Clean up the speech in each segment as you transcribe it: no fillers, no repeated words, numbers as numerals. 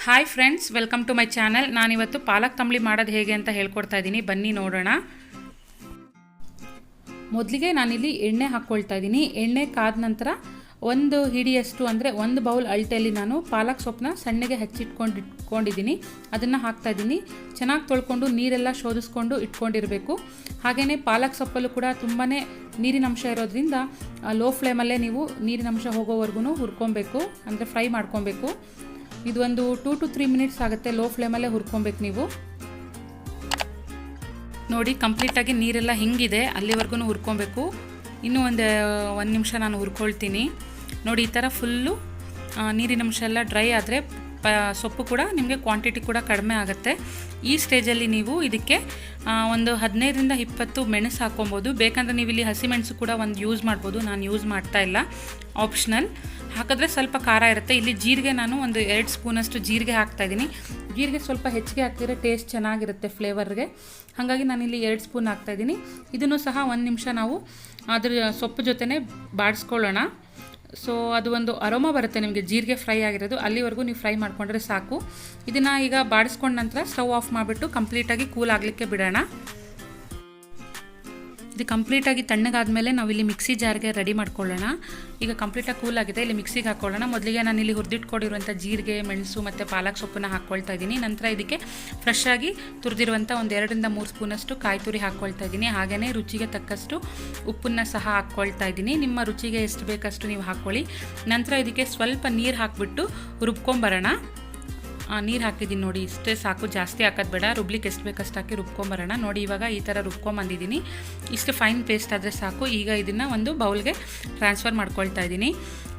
Hi friends, welcome to my channel. ನಾನಿವತ್ತು ಪಾಲಕ್ ತಂಬಳಿ ಮಾಡೋದು ಹೇಗೆ ಅಂತ ಹೇಳ್ಕೊಡ್ತಾ ಇದ್ದೀನಿ. ಬನ್ನಿ ನೋಡೋಣ. ಮೊದಲಿಗೆ ನಾನಿಲ್ಲಿ ಎಣ್ಣೆ ಹಾಕ್ಕೊಳ್ತಾ ಇದ್ದೀನಿ. ಎಣ್ಣೆ ಕಾದ ನಂತರ ಒಂದು ಹಿಡಿಯಷ್ಟು ಅಂದರೆ ಒಂದು ಬೌಲ್ ಅಳತೆಯಲ್ಲಿ ನಾನು ಪಾಲಕ್ ಸೊಪ್ಪನ್ನ ಸಣ್ಣಗೆ ಹಚ್ಚಿಟ್ಕೊಂಡಿದ್ದೀನಿ. ಅದನ್ನು ಹಾಕ್ತಾಯಿದ್ದೀನಿ. ಚೆನ್ನಾಗಿ ತೊಳ್ಕೊಂಡು ನೀರೆಲ್ಲ ಶೋಧಿಸ್ಕೊಂಡು ಇಟ್ಕೊಂಡಿರಬೇಕು. ಹಾಗೆಯೇ ಪಾಲಕ್ ಸೊಪ್ಪಲ್ಲೂ ಕೂಡ ತುಂಬಾ ನೀರಿನಂಶ ಇರೋದ್ರಿಂದ ಲೋ ಫ್ಲೇಮಲ್ಲೇ ನೀವು ನೀರಿನಂಶ ಹೋಗೋವರೆಗೂ ಹುರ್ಕೊಬೇಕು, ಅಂದರೆ ಫ್ರೈ ಮಾಡ್ಕೊಬೇಕು. ಇದು ಒಂದು 2 to 3 ಮಿನಿಟ್ಸ್ ಆಗುತ್ತೆ. ಲೋ ಫ್ಲೇಮಲ್ಲೇ ಹುರ್ಕೊಬೇಕು ನೀವು. ನೋಡಿ, ಕಂಪ್ಲೀಟಾಗಿ ನೀರೆಲ್ಲ ಹಿಂಗಿದೆ, ಅಲ್ಲಿವರೆಗೂ ಹುರ್ಕೊಬೇಕು. ಇನ್ನೂ ಒಂದು ನಿಮಿಷ ನಾನು ಹುರ್ಕೊಳ್ತೀನಿ. ನೋಡಿ, ಈ ಥರ ಫುಲ್ಲು ನೀರಿನಂಶ ಎಲ್ಲ ಡ್ರೈ ಆದರೆ ಸೊಪ್ಪು ಕೂಡ ನಿಮಗೆ ಕ್ವಾಂಟಿಟಿ ಕೂಡ ಕಡಿಮೆ ಆಗುತ್ತೆ. ಈ ಸ್ಟೇಜಲ್ಲಿ ನೀವು ಇದಕ್ಕೆ ಒಂದು 15ರಿಂದ 20 ಮೆಣಸು ಹಾಕ್ಕೊಬೋದು. ಬೇಕಂದರೆ ನೀವು ಇಲ್ಲಿ ಹಸಿಮೆಣಸು ಕೂಡ ಒಂದು ಯೂಸ್ ಮಾಡ್ಬೋದು. ನಾನು ಯೂಸ್ ಮಾಡ್ತಾ ಇಲ್ಲ, ಆಪ್ಷನಲ್. ಹಾಕಿದ್ರೆ ಸ್ವಲ್ಪ ಖಾರ ಇರುತ್ತೆ. ಇಲ್ಲಿ ಜೀರಿಗೆ ನಾನು ಒಂದು 2 ಸ್ಪೂನಷ್ಟು ಜೀರಿಗೆ ಹಾಕ್ತಾಯಿದ್ದೀನಿ. ಜೀರಿಗೆ ಸ್ವಲ್ಪ ಹೆಚ್ಚಿಗೆ ಹಾಕಿದರೆ ಟೇಸ್ಟ್ ಚೆನ್ನಾಗಿರುತ್ತೆ ಫ್ಲೇವರ್ಗೆ. ಹಾಗಾಗಿ ನಾನಿಲ್ಲಿ 2 ಸ್ಪೂನ್ ಹಾಕ್ತಾಯಿದ್ದೀನಿ. ಇದನ್ನು ಸಹ 1 ನಿಮಿಷ ನಾವು ಅದ್ರ ಸೊಪ್ಪು ಜೊತೆನೇ ಬಾಡಿಸ್ಕೊಳ್ಳೋಣ. ಸೊ ಅದು ಒಂದು ಅರೋಮಾ ಬರುತ್ತೆ ನಿಮಗೆ, ಜೀರಿಗೆ ಫ್ರೈ ಆಗಿರೋದು. ಅಲ್ಲಿವರೆಗೂ ನೀವು ಫ್ರೈ ಮಾಡಿಕೊಂಡ್ರೆ ಸಾಕು. ಇದನ್ನು ಈಗ ಬಾಡಿಸ್ಕೊಂಡ ನಂತರ ಸ್ಟವ್ ಆಫ್ ಮಾಡಿಬಿಟ್ಟು ಕಂಪ್ಲೀಟಾಗಿ ಕೂಲ್ ಆಗಲಿಕ್ಕೆ ಬಿಡೋಣ. ಇದು ಕಂಪ್ಲೀಟಾಗಿ ತಣ್ಣಗಾದ್ಮೇಲೆ ನಾವು ಇಲ್ಲಿ ಮಿಕ್ಸಿ ಜಾರ್ಗೆ ರೆಡಿ ಮಾಡ್ಕೊಳ್ಳೋಣ. ಈಗ ಕಂಪ್ಲೀಟಾಗಿ ಕೂಲ್ ಆಗಿದೆ, ಇಲ್ಲಿ ಮಿಕ್ಸಿಗೆ ಹಾಕ್ಕೊಳ್ಳೋಣ. ಮೊದಲಿಗೆ ನಾನು ಇಲ್ಲಿ ಹುರಿದಿಟ್ಕೊಂಡಿರುವಂಥ ಜೀರಿಗೆ, ಮೆಣಸು ಮತ್ತು ಪಾಲಕ್ ಸೊಪ್ಪನ್ನು ಹಾಕ್ಕೊಳ್ತಾ ಇದ್ದೀನಿ. ನಂತರ ಇದಕ್ಕೆ ಫ್ರೆಶ್ ಆಗಿ ತುರಿದಿರುವಂಥ ಒಂದು 2ರಿಂದ 3 ಸ್ಪೂನಷ್ಟು ಕಾಯಿ ತುರಿ ಹಾಕ್ಕೊಳ್ತಾ ಇದ್ದೀನಿ. ಹಾಗೆಯೇ ರುಚಿಗೆ ತಕ್ಕಷ್ಟು ಉಪ್ಪನ್ನು ಸಹ ಹಾಕ್ಕೊಳ್ತಾ ಇದ್ದೀನಿ. ನಿಮ್ಮ ರುಚಿಗೆ ಎಷ್ಟು ಬೇಕಷ್ಟು ನೀವು ಹಾಕ್ಕೊಳ್ಳಿ. ನಂತರ ಇದಕ್ಕೆ ಸ್ವಲ್ಪ ನೀರು ಹಾಕಿಬಿಟ್ಟು ರುಬ್ಕೊಂಬರೋಣ. ನೀರು ಹಾಕಿದ್ದೀನಿ ನೋಡಿ, ಇಷ್ಟೇ ಸಾಕು, ಜಾಸ್ತಿ ಹಾಕೋದು ಬೇಡ. ರುಬ್ಲಿಕ್ಕೆ ಎಷ್ಟು ಬೇಕಷ್ಟು ಹಾಕಿ ರುಬ್ಕೊಂಬರೋಣ. ನೋಡಿ, ಇವಾಗ ಈ ಥರ ರುಬ್ಕೊಂಬಂದಿದ್ದೀನಿ. ಇಷ್ಟು ಫೈನ್ ಪೇಸ್ಟ್ ಆದರೆ ಸಾಕು. ಈಗ ಇದನ್ನು ಒಂದು ಬೌಲ್ಗೆ ಟ್ರಾನ್ಸ್ಫರ್ ಮಾಡ್ಕೊಳ್ತಾ ಇದ್ದೀನಿ.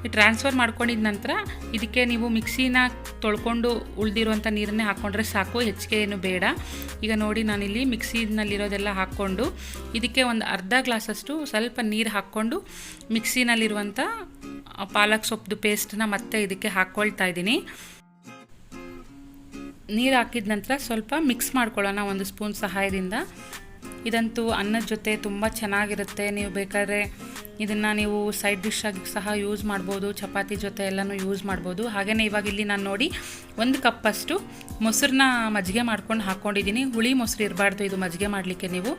ಈ ಟ್ರಾನ್ಸ್ಫರ್ ಮಾಡ್ಕೊಂಡಿದ ನಂತರ ಇದಕ್ಕೆ ನೀವು ಮಿಕ್ಸಿನ ತೊಳ್ಕೊಂಡು ಉಳಿದಿರುವಂಥ ನೀರನ್ನೇ ಹಾಕ್ಕೊಂಡ್ರೆ ಸಾಕು, ಹೆಚ್ಚಿಗೆ ಏನು ಬೇಡ. ಈಗ ನೋಡಿ, ನಾನಿಲ್ಲಿ ಮಿಕ್ಸಿನಲ್ಲಿರೋದೆಲ್ಲ ಹಾಕ್ಕೊಂಡು ಇದಕ್ಕೆ ಒಂದು ಅರ್ಧ ಗ್ಲಾಸಷ್ಟು ಸ್ವಲ್ಪ ನೀರು ಹಾಕ್ಕೊಂಡು ಮಿಕ್ಸಿನಲ್ಲಿರುವಂಥ ಪಾಲಕ್ ಸೊಪ್ಪು ಪೇಸ್ಟನ್ನ ಮತ್ತೆ ಇದಕ್ಕೆ ಹಾಕ್ಕೊಳ್ತಾ ಇದ್ದೀನಿ. ನೀರು ಹಾಕಿದ ನಂತರ ಸ್ವಲ್ಪ ಮಿಕ್ಸ್ ಮಾಡ್ಕೊಳ್ಳೋಣ 1 ಸ್ಪೂನ್ ಸಹಾಯದಿಂದ. ಇದಂತೂ ಅನ್ನದ ಜೊತೆ ತುಂಬ ಚೆನ್ನಾಗಿರುತ್ತೆ. ನೀವು ಬೇಕಾದ್ರೆ ಇದನ್ನು ನೀವು ಸೈಡ್ ಡಿಶ್ ಆಗಿ ಸಹ ಯೂಸ್ ಮಾಡ್ಬೋದು, ಚಪಾತಿ ಜೊತೆ ಎಲ್ಲನೂ ಯೂಸ್ ಮಾಡ್ಬೋದು. ಹಾಗೆಯೇ ಇವಾಗ ಇಲ್ಲಿ ನಾನು ನೋಡಿ 1 ಕಪ್ಪಷ್ಟು ಮೊಸರನ್ನ ಮಜ್ಜಿಗೆ ಮಾಡ್ಕೊಂಡು ಹಾಕ್ಕೊಂಡಿದ್ದೀನಿ. ಹುಳಿ ಮೊಸರು ಇರಬಾರ್ದು ಇದು ಮಜ್ಜಿಗೆ ಮಾಡಲಿಕ್ಕೆ. ನೀವು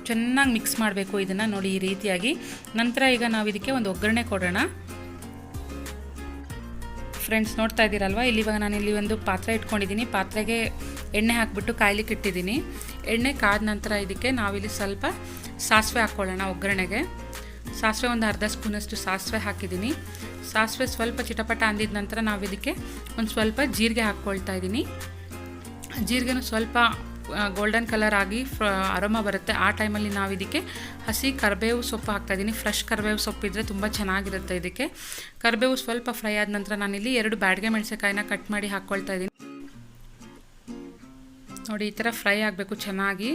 ಚೆನ್ನಾಗಿ ಮಿಕ್ಸ್ ಮಾಡಬೇಕು ಇದನ್ನು, ನೋಡಿ ಈ ರೀತಿಯಾಗಿ. ನಂತರ ಈಗ ನಾವು ಇದಕ್ಕೆ ಒಂದು ಒಗ್ಗರಣೆ ಕೊಡೋಣ. ಫ್ರೆಂಡ್ಸ್, ನೋಡ್ತಾ ಇದ್ದೀರಲ್ವ, ಇವಾಗ ನಾನಿಲ್ಲಿ ಒಂದು ಪಾತ್ರೆ ಇಟ್ಕೊಂಡಿದ್ದೀನಿ. ಪಾತ್ರೆಗೆ ಎಣ್ಣೆ ಹಾಕಿಬಿಟ್ಟು ಕಾಯ್ಲಿಕ್ಕೆ ಇಟ್ಟಿದ್ದೀನಿ. ಎಣ್ಣೆ ಕಾದ ನಂತರ ಇದಕ್ಕೆ ನಾವಿಲ್ಲಿ ಸ್ವಲ್ಪ ಸಾಸಿವೆ ಹಾಕ್ಕೊಳ್ಳೋಣ ಒಗ್ಗರಣೆಗೆ. ಸಾಸಿವೆ ಒಂದು ಅರ್ಧ ಸ್ಪೂನಷ್ಟು ಸಾಸಿವೆ ಹಾಕಿದ್ದೀನಿ. ಸಾಸಿವೆ ಸ್ವಲ್ಪ ಚಿಟಪಟ ಅಂದಿದ ನಂತರ ನಾವು ಇದಕ್ಕೆ ಒಂದು ಸ್ವಲ್ಪ ಜೀರಿಗೆ ಹಾಕ್ಕೊಳ್ತಾ ಇದ್ದೀನಿ. ಜೀರಿಗೆನೂ ಸ್ವಲ್ಪ ಗೋಲ್ಡನ್ ಕಲರ್ ಆಗಿ ಅರೋಮಾ ಬರುತ್ತೆ. ಆ ಟೈಮಲ್ಲಿ ನಾವು ಇದಕ್ಕೆ ಹಸಿ ಕರಿಬೇವು ಸೊಪ್ಪು ಹಾಕ್ತಾಯಿದ್ದೀನಿ. ಫ್ರೆಶ್ ಕರಿಬೇವು ಸೊಪ್ಪಿದ್ರೆ ತುಂಬ ಚೆನ್ನಾಗಿರುತ್ತೆ ಇದಕ್ಕೆ. ಕರಿಬೇವು ಸ್ವಲ್ಪ ಫ್ರೈ ಆದ ನಂತರ ನಾನಿಲ್ಲಿ 2 ಬ್ಯಾಡಗೆ ಮೆಣಸಿನಕಾಯಿನ ಕಟ್ ಮಾಡಿ ಹಾಕ್ಕೊಳ್ತಾ ಇದ್ದೀನಿ. ನೋಡಿ, ಈ ಥರ ಫ್ರೈ ಆಗಬೇಕು ಚೆನ್ನಾಗಿ.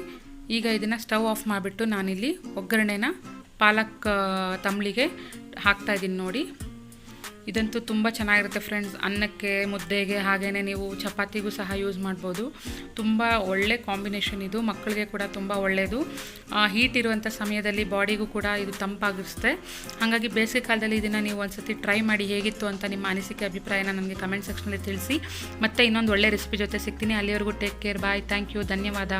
ಈಗ ಇದನ್ನು ಸ್ಟವ್ ಆಫ್ ಮಾಡಿಬಿಟ್ಟು ನಾನಿಲ್ಲಿ ಒಗ್ಗರಣೆನ ಪಾಲಕ್ ತಂಬಳಿಗೆ ಹಾಕ್ತಾಯಿದ್ದೀನಿ. ನೋಡಿ, ಇದಂತೂ ತುಂಬ ಚೆನ್ನಾಗಿರುತ್ತೆ ಫ್ರೆಂಡ್ಸ್. ಅನ್ನಕ್ಕೆ, ಮುದ್ದೆಗೆ, ಹಾಗೆಯೇ ನೀವು ಚಪಾತಿಗೂ ಸಹ ಯೂಸ್ ಮಾಡ್ಬೋದು. ತುಂಬ ಒಳ್ಳೆ ಕಾಂಬಿನೇಷನ್ ಇದು. ಮಕ್ಕಳಿಗೆ ಕೂಡ ತುಂಬ ಒಳ್ಳೆಯದು. ಹೀಟ್ ಇರುವಂಥ ಸಮಯದಲ್ಲಿ ಬಾಡಿಗೂ ಕೂಡ ಇದು ತಂಪಾಗಿರುತ್ತೆ. ಹಾಗಾಗಿ ಬೇಸಿಗೆ ಕಾಲದಲ್ಲಿ ಇದನ್ನು ನೀವು ಒಂದ್ಸತಿ ಟ್ರೈ ಮಾಡಿ ಹೇಗಿತ್ತು ಅಂತ ನಿಮ್ಮ ಅನಿಸಿಕೆ, ಅಭಿಪ್ರಾಯನ ನನಗೆ ಕಮೆಂಟ್ ಸೆಕ್ಷನಲ್ಲಿ ತಿಳಿಸಿ. ಮತ್ತೆ ಇನ್ನೊಂದು ಒಳ್ಳೆ ರೆಸಿಪಿ ಜೊತೆ ಸಿಗ್ತೀನಿ. ಅಲ್ಲಿವರೆಗೂ take care, bye, thank you, ಧನ್ಯವಾದ.